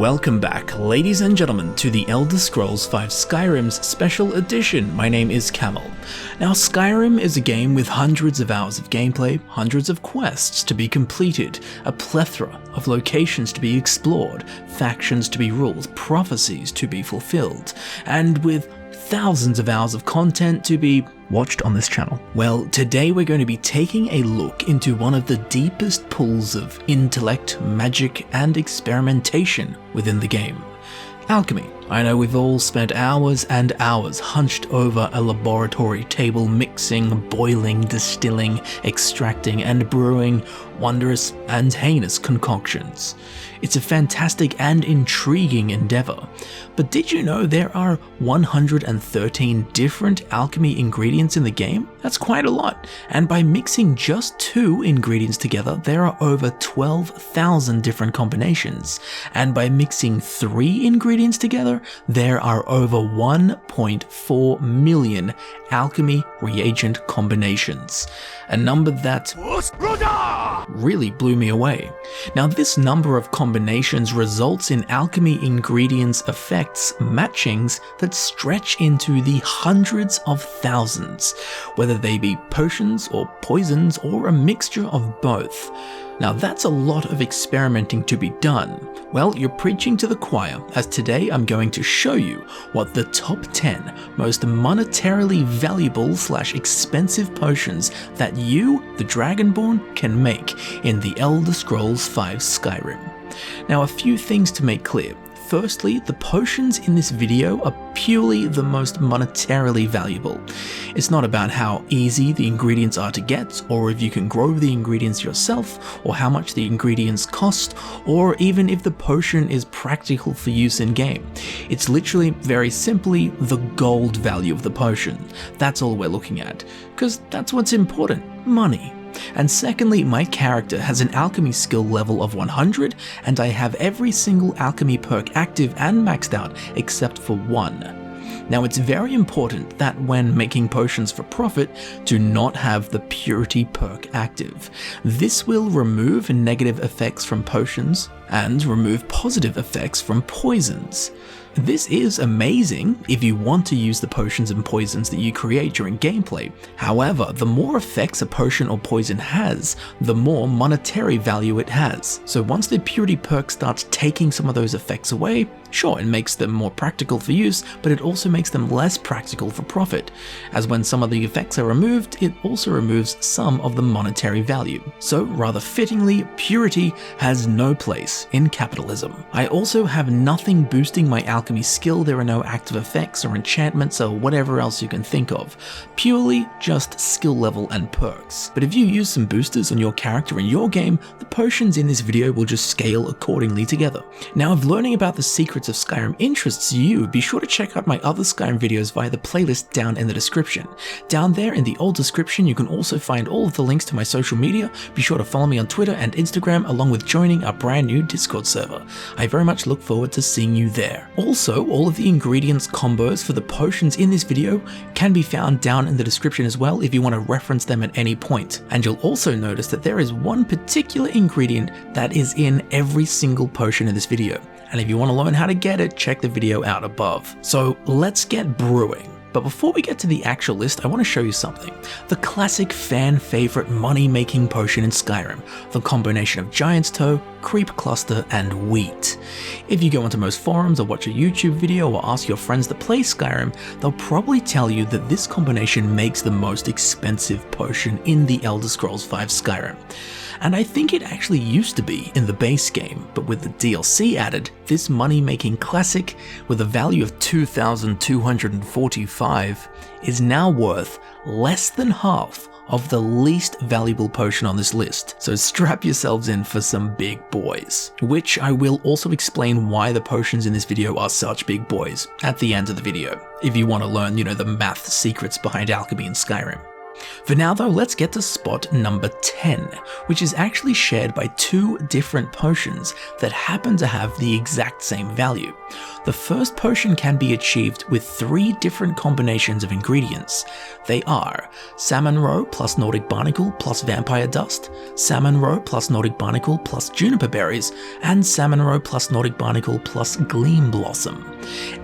Welcome back, ladies and gentlemen, to the Elder Scrolls V Skyrim's Special Edition. My name is Camel. Now, Skyrim is a game with hundreds of hours of gameplay, hundreds of quests to be completed, a plethora of locations to be explored, factions to be ruled, prophecies to be fulfilled, and with thousands of hours of content to be watched on this channel. Well, today we're going to be taking a look into one of the deepest pools of intellect, magic, and experimentation within the game. Alchemy. I know we've all spent hours and hours hunched over a laboratory table mixing, boiling, distilling, extracting, and brewing wondrous and heinous concoctions. It's a fantastic and intriguing endeavor, but did you know there are 113 different alchemy ingredients in the game? That's quite a lot, and by mixing just 2 ingredients together, there are over 12,000 different combinations, and by mixing 3 ingredients together, there are over 1.4 million alchemy reagent combinations, a number that really blew me away. Now, this number of combinations results in alchemy ingredients effects matchings that stretch into the hundreds of thousands, whether they be potions or poisons or a mixture of both. Now, that's a lot of experimenting to be done. Well, you're preaching to the choir, as today I'm going to show you what the top 10 most monetarily valuable / expensive potions that you, the Dragonborn, can make in the Elder Scrolls V Skyrim. Now, a few things to make clear. Firstly, the potions in this video are purely the most monetarily valuable. It's not about how easy the ingredients are to get, or if you can grow the ingredients yourself, or how much the ingredients cost, or even if the potion is practical for use in game. It's literally, very simply, the gold value of the potion. That's all we're looking at, because that's what's important: money. And secondly, my character has an alchemy skill level of 100, and I have every single alchemy perk active and maxed out except for 1. Now, it's very important that when making potions for profit, to not have the purity perk active. This will remove negative effects from potions and remove positive effects from poisons. This is amazing if you want to use the potions and poisons that you create during gameplay. However, the more effects a potion or poison has, the more monetary value it has. So once the purity perk starts taking some of those effects away, sure, it makes them more practical for use, but it also makes them less practical for profit, as when some of the effects are removed, it also removes some of the monetary value. So rather fittingly, purity has no place in capitalism. I also have nothing boosting my alchemy skill. There are no active effects or enchantments or whatever else you can think of. Purely just skill level and perks. But if you use some boosters on your character in your game, the potions in this video will just scale accordingly together. Now, if learning about the secrets of Skyrim interests you, be sure to check out my other Skyrim videos via the playlist down in the description. Down there in the old description, you can also find all of the links to my social media. Be sure to follow me on Twitter and Instagram, along with joining our brand new Discord server. I very much look forward to seeing you there. Also, all of the ingredients combos for the potions in this video can be found down in the description as well if you want to reference them at any point. And you'll also notice that there is one particular ingredient that is in every single potion in this video. And if you want to learn how to get it, check the video out above. So let's get brewing. But before we get to the actual list, I want to show you something. The classic fan favorite money-making potion in Skyrim, the combination of Giant's Toe, Creep Cluster, and Wheat. If you go onto most forums or watch a YouTube video or ask your friends that play Skyrim, they'll probably tell you that this combination makes the most expensive potion in the Elder Scrolls V Skyrim. And I think it actually used to be in the base game, but with the DLC added, this money-making classic, with a value of 2,245, is now worth less than half of the least valuable potion on this list. So strap yourselves in for some big boys, which I will also explain why the potions in this video are such big boys at the end of the video, if you want to learn, the math secrets behind alchemy in Skyrim. For now though, let's get to spot number 10, which is actually shared by two different potions that happen to have the exact same value. The first potion can be achieved with 3 different combinations of ingredients. They are Salmon Roe plus Nordic Barnacle plus Vampire Dust, Salmon Roe plus Nordic Barnacle plus Juniper Berries, and Salmon Roe plus Nordic Barnacle plus Gleamblossom.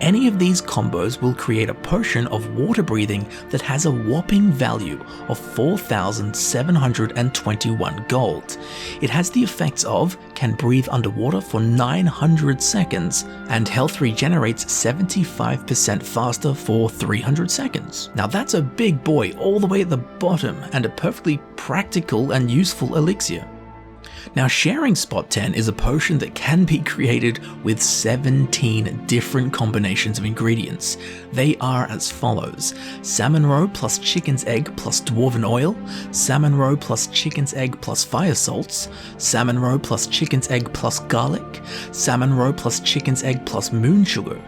Any of these combos will create a potion of water breathing that has a whopping value of 4,721 gold. It has the effects of can breathe underwater for 900 seconds and health regenerates 75% faster for 300 seconds. Now that's a big boy all the way at the bottom and a perfectly practical and useful elixir. Now sharing spot 10 is a potion that can be created with 17 different combinations of ingredients. They are as follows: Salmon Roe plus Chicken's Egg plus Dwarven Oil, Salmon Roe plus Chicken's Egg plus Fire Salts, Salmon Roe plus Chicken's Egg plus Garlic, Salmon Roe plus Chicken's Egg plus Moon Sugar,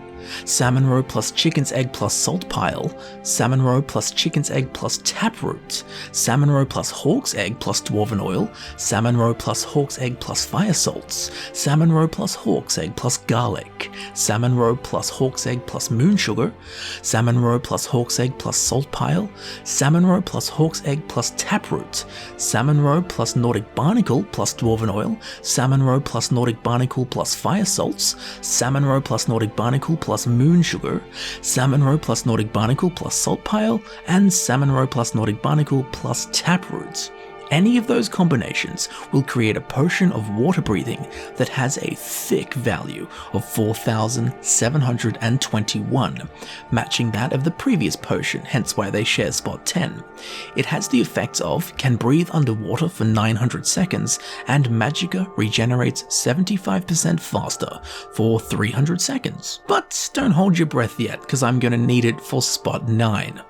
Salmon Roe plus Chicken's Egg plus Salt Pile, Salmon Roe plus Chicken's Egg plus Taproot, Salmon Roe plus Hawk's Egg plus Dwarven Oil, Salmon Roe plus Hawk's Egg plus Fire Salts, Salmon Roe plus Hawk's Egg plus Garlic, Salmon Roe plus Hawk's Egg plus Moon Sugar, Salmon Roe plus Hawk's Egg plus Salt Pile, Salmon Roe plus Hawk's Egg plus Taproot, Salmon Roe plus Nordic Barnacle plus Dwarven Oil, Salmon Roe plus Nordic Barnacle plus Fire Salts, Salmon Roe plus Nordic Barnacle plus Moon Sugar, Salmon Roe plus Nordic Barnacle plus Salt Pile, and Salmon Roe plus Nordic Barnacle plus Taproot. Any of those combinations will create a potion of water breathing that has a thick value of 4,721, matching that of the previous potion, hence why they share spot 10. It has the effects of can breathe underwater for 900 seconds and Magicka regenerates 75% faster for 300 seconds. But don't hold your breath yet, because I'm going to need it for spot 9.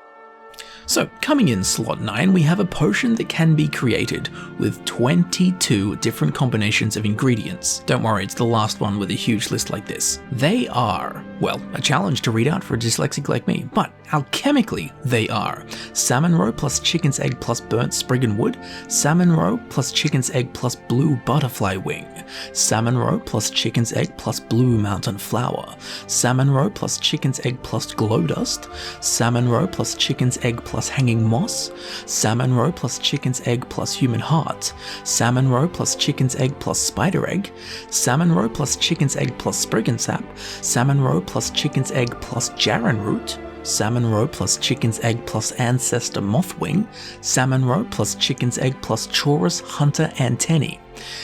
So coming in slot 9, we have a potion that can be created with 22 different combinations of ingredients. Don't worry, it's the last one with a huge list like this. They are, well, a challenge to read out for a dyslexic like me, but alchemically they are Salmon Roe plus Chicken's Egg plus Burnt Sprig and Wood, Salmon Roe plus Chicken's Egg plus Blue Butterfly Wing, Salmon Roe plus Chicken's Egg plus Blue Mountain Flower, Salmon Roe plus Chicken's Egg plus Glow Dust, Salmon Roe plus Chicken's Egg plus Hanging Moss, Salmon Roe plus Chicken's Egg plus Human Heart, Salmon Roe plus Chicken's Egg plus Spider Egg, Salmon Roe plus Chicken's Egg plus Sprig and Sap, Salmon Roe plus Chicken's Egg plus Jarren Root, Salmon Roe plus Chicken's Egg plus Ancestor Mothwing, Salmon Roe plus Chicken's Egg plus Chaurus Hunter Antennae,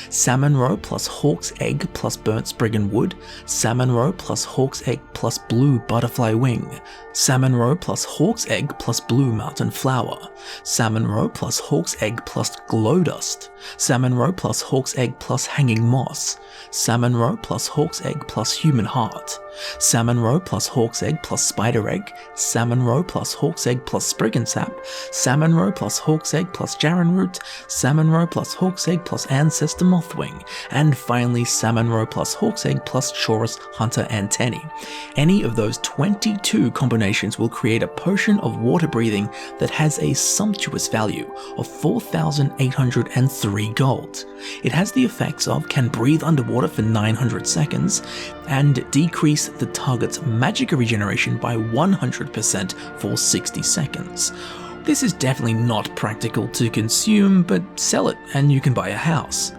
Salmon Roe plus Hawk's Egg plus Burnt Sprig and Wood, Salmon Roe plus Hawk's Egg plus Blue Butterfly Wing, Salmon Roe plus Hawk's Egg plus Blue Mountain Flower, Salmon Roe plus Hawk's Egg plus Glow Dust, Salmon Roe plus Hawk's Egg plus Hanging Moss, Salmon Roe plus Hawk's Egg plus Human Heart, Salmon Roe plus Hawk's Egg plus Spider Egg, Salmon Roe plus Hawk's Egg plus Sprig and Sap, Salmon Roe plus Hawk's Egg plus Jarren Root, Salmon Roe plus Hawk's Egg plus Ancestor Mothwing, and finally Salmon Roe plus Hawk's Egg plus Chaurus Hunter Antennae. Any of those 22 combinations will create a potion of water breathing that has a sumptuous value of 4,803 gold. It has the effects of can breathe underwater for 900 seconds and decrease the target's Magicka regeneration by 100% for 60 seconds. This is definitely not practical to consume, but sell it and you can buy a house.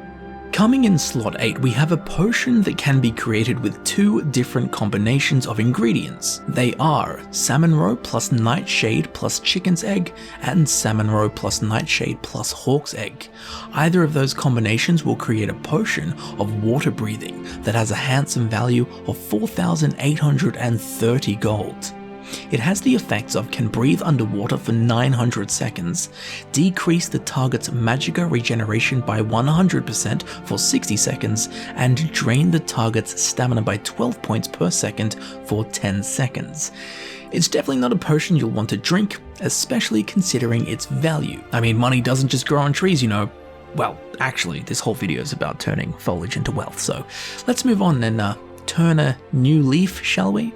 Coming in slot 8, we have a potion that can be created with 2 different combinations of ingredients. They are Salmon Roe plus Nightshade plus Chicken's Egg and Salmon Roe plus Nightshade plus Hawk's Egg. Either of those combinations will create a potion of water breathing that has a handsome value of 4,830 gold. It has the effects of can breathe underwater for 900 seconds, decrease the target's Magicka regeneration by 100% for 60 seconds, and drain the target's stamina by 12 points per second for 10 seconds. It's definitely not a potion you'll want to drink, especially considering its value. I mean, money doesn't just grow on trees, you know. Well, actually, this whole video is about turning foliage into wealth, so let's move on and turn a new leaf, shall we?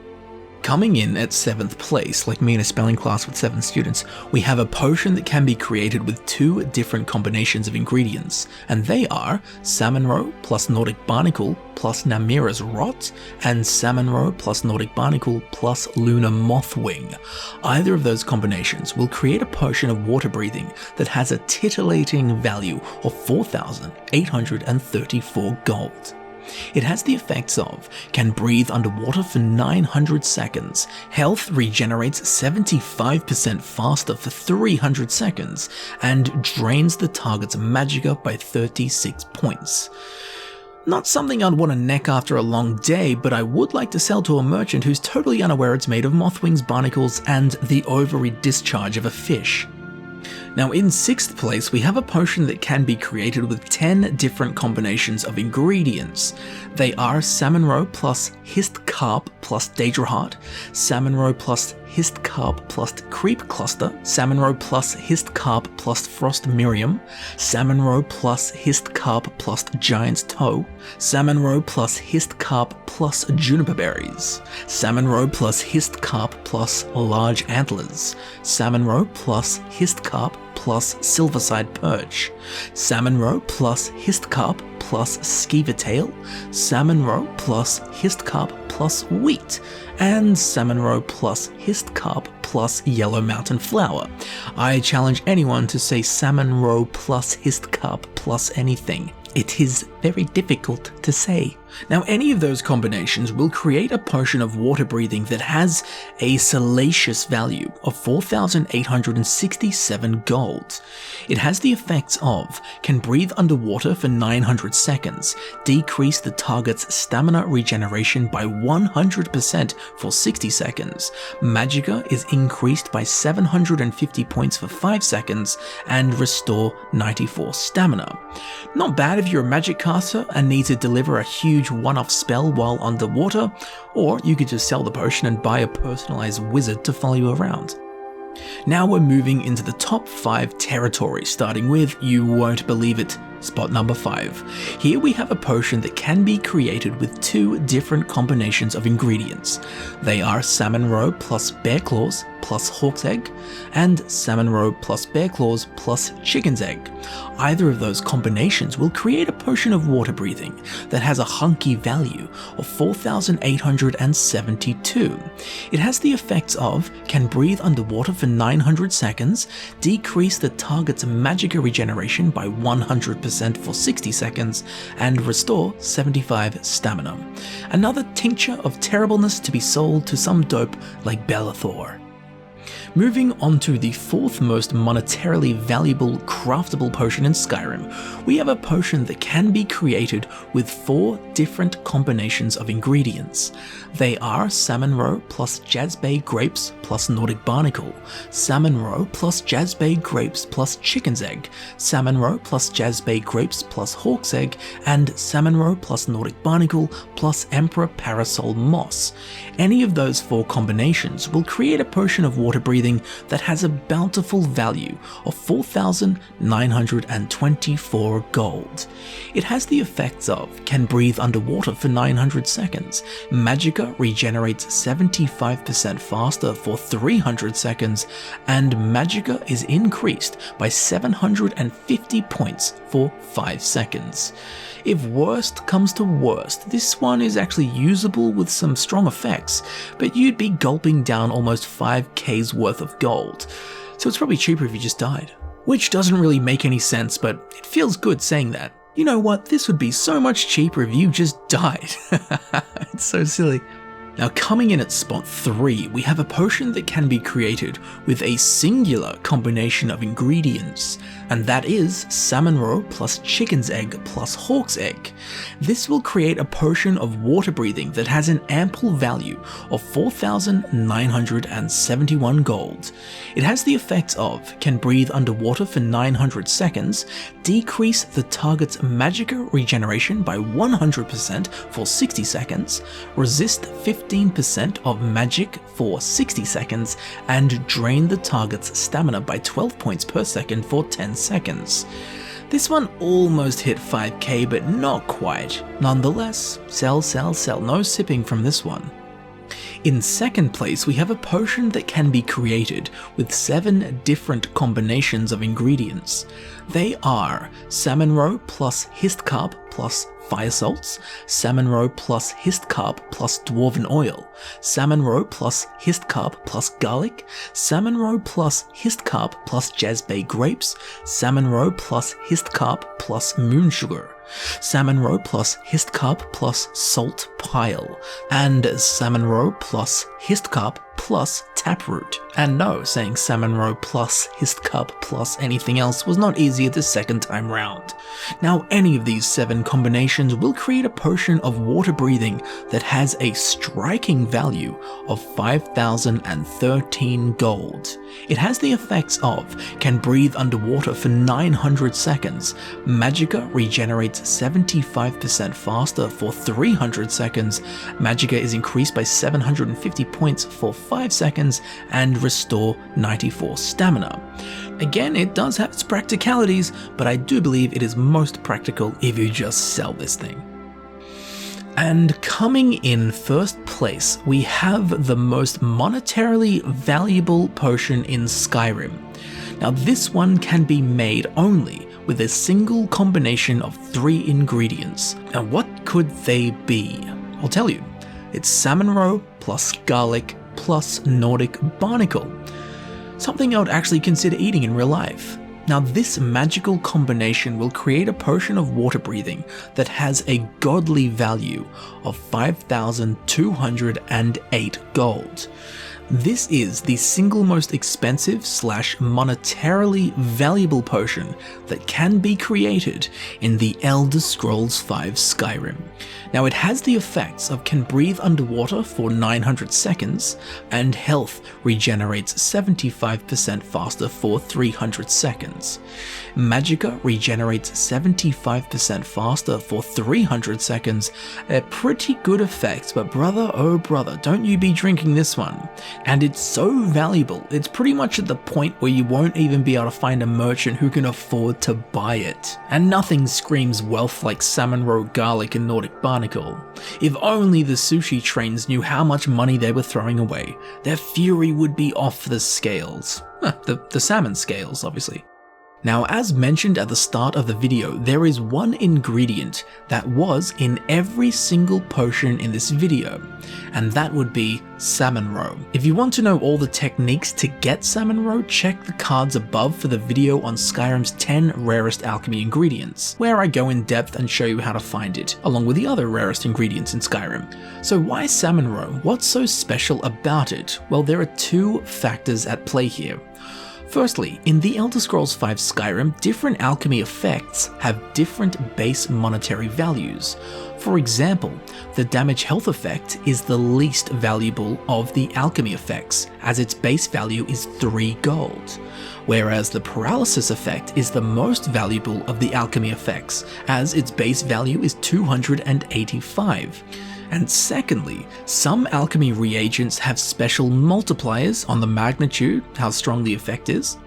Coming in at 7th place, like me in a spelling class with 7 students, we have a potion that can be created with 2 different combinations of ingredients, and they are Salmon Roe plus Nordic Barnacle plus Namira's Rot, and Salmon Roe plus Nordic Barnacle plus Lunar Mothwing. Either of those combinations will create a potion of water breathing that has a titillating value of 4,834 gold. It has the effects of can breathe underwater for 900 seconds, health regenerates 75% faster for 300 seconds, and drains the target's magicka by 36 points. Not something I'd want to neck after a long day, but I would like to sell to a merchant who's totally unaware it's made of mothwings, barnacles, and the ovary discharge of a fish. Now in 6th place, we have a potion that can be created with 10 different combinations of ingredients. They are Salmon Roe plus Hist Carp plus Daedra Heart, Salmon Roe plus Hist Carp plus Creep Cluster, Salmon Roe plus Hist Carp plus Frost Miriam, Salmon Roe plus Hist Carp plus Giant's Toe, Salmon Roe plus Hist Carp plus Juniper Berries, Salmon Roe plus Hist Carp plus Large Antlers, Salmon Roe plus Hist Carp plus Silverside Perch, Salmon Roe plus Hist Carp plus Skeever Tail, Salmon Roe plus Hist Carp plus Wheat, and Salmon Roe plus Hist Carp plus Yellow Mountain Flower. I challenge anyone to say Salmon Roe plus Hist Carp plus anything. It is very difficult to say. Now, any of those combinations will create a potion of water breathing that has a salacious value of 4,867 gold. It has the effects of can breathe underwater for 900 seconds, decrease the target's stamina regeneration by 100% for 60 seconds, magicka is increased by 750 points for 5 seconds, and restore 94 stamina. Not bad if you're a magic caster and need to deliver a huge one-off spell while underwater, or you could just sell the potion and buy a personalized wizard to follow you around. Now we're moving into the top 5 territory, starting with, you won't believe it, spot number 5. Here we have a potion that can be created with 2 different combinations of ingredients. They are Salmon Roe plus Bear Claws plus Hawk's Egg, and Salmon Roe plus Bear Claws plus Chicken's Egg. Either of those combinations will create a potion of water breathing that has a hunky value of 4,872. It has the effects of can breathe underwater for 900 seconds, decrease the target's magicka regeneration by 100% for 60 seconds, and restore 75 stamina. Another tincture of terribleness to be sold to some dope like Bellathor. Moving on to the 4th most monetarily valuable craftable potion in Skyrim, we have a potion that can be created with 4 different combinations of ingredients. They are Salmon Roe plus Jazbay Grapes plus Nordic Barnacle, Salmon Roe plus Jazbay Grapes plus Chicken's Egg, Salmon Roe plus Jazbay Grapes plus Hawk's Egg, and Salmon Roe plus Nordic Barnacle plus Emperor Parasol Moss. Any of those 4 combinations will create a potion of water breathing that has a bountiful value of 4,924 gold. It has the effects of can breathe underwater for 900 seconds, magicka regenerates 75% faster for 300 seconds, and magicka is increased by 750 points for 5 seconds. If worst comes to worst, this one is actually usable with some strong effects, but you'd be gulping down almost 5k's worth of gold, so it's probably cheaper if you just died. Which doesn't really make any sense, but it feels good saying that. You know what, this would be so much cheaper if you just died. It's so silly. Now coming in at spot 3, we have a potion that can be created with a singular combination of ingredients, and that is Salmon Roe plus Chicken's Egg plus Hawk's Egg. This will create a potion of water breathing that has an ample value of 4,971 gold. It has the effects of can breathe underwater for 900 seconds, decrease the target's magicka regeneration by 100% for 60 seconds, resist 15% of magic for 60 seconds, and drain the target's stamina by 12 points per second for 10 seconds. This one almost hit 5k, but not quite. Nonetheless, sell, no sipping from this one. In second place, we have a potion that can be created with 7 different combinations of ingredients. They are Salmon Roe plus Histcarp plus Fire Salts, Salmon Roe plus Histcarp plus Dwarven Oil, Salmon Roe plus Histcarp plus Garlic, Salmon Roe plus Histcarp plus Jazbay Grapes, Salmon Roe plus Histcarp plus Moon Sugar, Salmon Roe plus Histcarp plus Salt Pile, and Salmon Roe plus Histcarp plus Taproot. And no, saying Salmon Roe plus Histcarp plus anything else was not easier the second time round. Now, any of these 7 combinations will create a potion of water breathing that has a striking value of 5,013 gold. It has the effects of can breathe underwater for 900 seconds, Magicka regenerates 75% faster for 300 seconds, Magicka is increased by 750 points for 5 seconds, and restore 94 stamina. Again, it does have its practicalities, but I do believe it is most practical if you just sell this thing. And coming in first place, we have the most monetarily valuable potion in Skyrim. Now, this one can be made only with a single combination of 3 ingredients. Now, what could they be? I'll tell you. It's Salmon Roe plus Garlic plus Nordic Barnacle. Something I would actually consider eating in real life. Now, this magical combination will create a potion of water breathing that has a godly value of 5,208 gold. This is the single most expensive / monetarily valuable potion that can be created in the Elder Scrolls V Skyrim. Now, it has the effects of can breathe underwater for 900 seconds, and health regenerates 75% faster for 300 seconds. Magicka regenerates 75% faster for 300 seconds, a pretty good effect, but brother oh brother, don't you be drinking this one. And it's so valuable, it's pretty much at the point where you won't even be able to find a merchant who can afford to buy it. And nothing screams wealth like Salmon Roe, Garlic and Nordic Barnacle. If only the sushi trains knew how much money they were throwing away, their fury would be off the scales. The salmon scales, obviously. Now, as mentioned at the start of the video, there is one ingredient that was in every single potion in this video, and that would be Salmon Roe. If you want to know all the techniques to get Salmon Roe, check the cards above for the video on Skyrim's 10 rarest alchemy ingredients, where I go in depth and show you how to find it, along with the other rarest ingredients in Skyrim. So why Salmon Roe? What's so special about it? Well, there are 2 factors at play here. Firstly, in the Elder Scrolls V Skyrim, different alchemy effects have different base monetary values. For example, the damage health effect is the least valuable of the alchemy effects, as its base value is 3 gold, whereas the paralysis effect is the most valuable of the alchemy effects, as its base value is 285. And secondly, some alchemy reagents have special multipliers on the magnitude, how strong the effect is,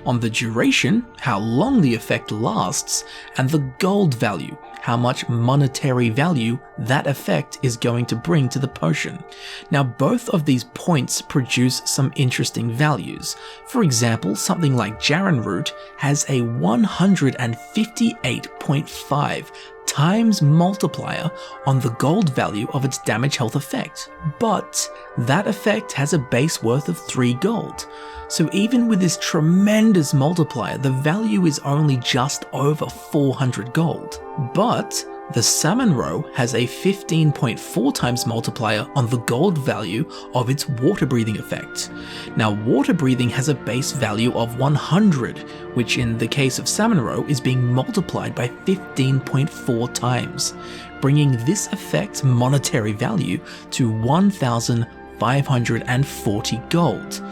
on the duration, how long the effect lasts, and the gold value, how much monetary value that effect is going to bring to the potion. Now, both of these points produce some interesting values. For example, something like Jarran Root has a 158.5 times multiplier on the gold value of its damage health effect, but that effect has a base worth of 3 gold. So even with this tremendous multiplier, the value is only just over 400 gold. But the Salmon Roe has a 15.4 times multiplier on the gold value of its water breathing effect. Now, water breathing has a base value of 100, which in the case of Salmon Roe is being multiplied by 15.4 times, bringing this effect's monetary value to 1,540 gold.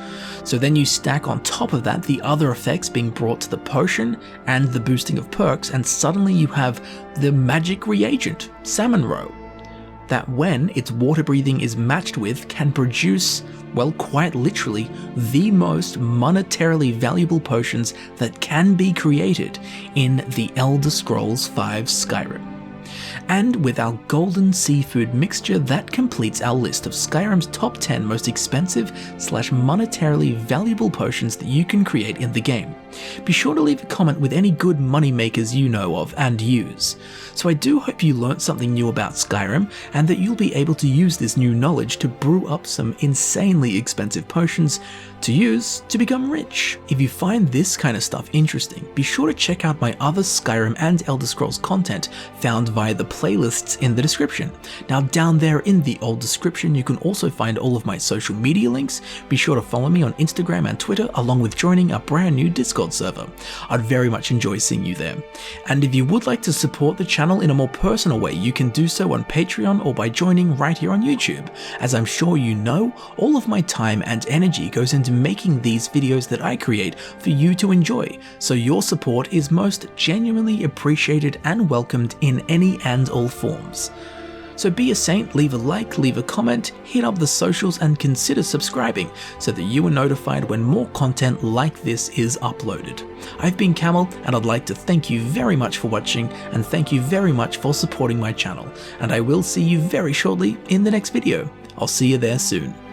So then you stack on top of that the other effects being brought to the potion and the boosting of perks, and suddenly you have the magic reagent, Salmon Roe, that when its water breathing is matched with can produce, well, quite literally, the most monetarily valuable potions that can be created in the Elder Scrolls V Skyrim. And with our golden seafood mixture, that completes our list of Skyrim's top 10 most expensive / monetarily valuable potions that you can create in the game. Be sure to leave a comment with any good money makers you know of and use. So I do hope you learnt something new about Skyrim, and that you'll be able to use this new knowledge to brew up some insanely expensive potions to use to become rich. If you find this kind of stuff interesting, be sure to check out my other Skyrim and Elder Scrolls content found via the playlists in the description. Now down there in the old description you can also find all of my social media links. Be sure to follow me on Instagram and Twitter, along with joining a brand new Discord server. I'd very much enjoy seeing you there. And if you would like to support the channel in a more personal way, you can do so on Patreon or by joining right here on YouTube. As I'm sure you know, all of my time and energy goes into making these videos that I create for you to enjoy, so your support is most genuinely appreciated and welcomed in any and all forms. So be a saint, leave a like, leave a comment, hit up the socials, and consider subscribing so that you are notified when more content like this is uploaded. I've been Camel, and I'd like to thank you very much for watching, and thank you very much for supporting my channel, and I will see you very shortly in the next video. I'll see you there soon.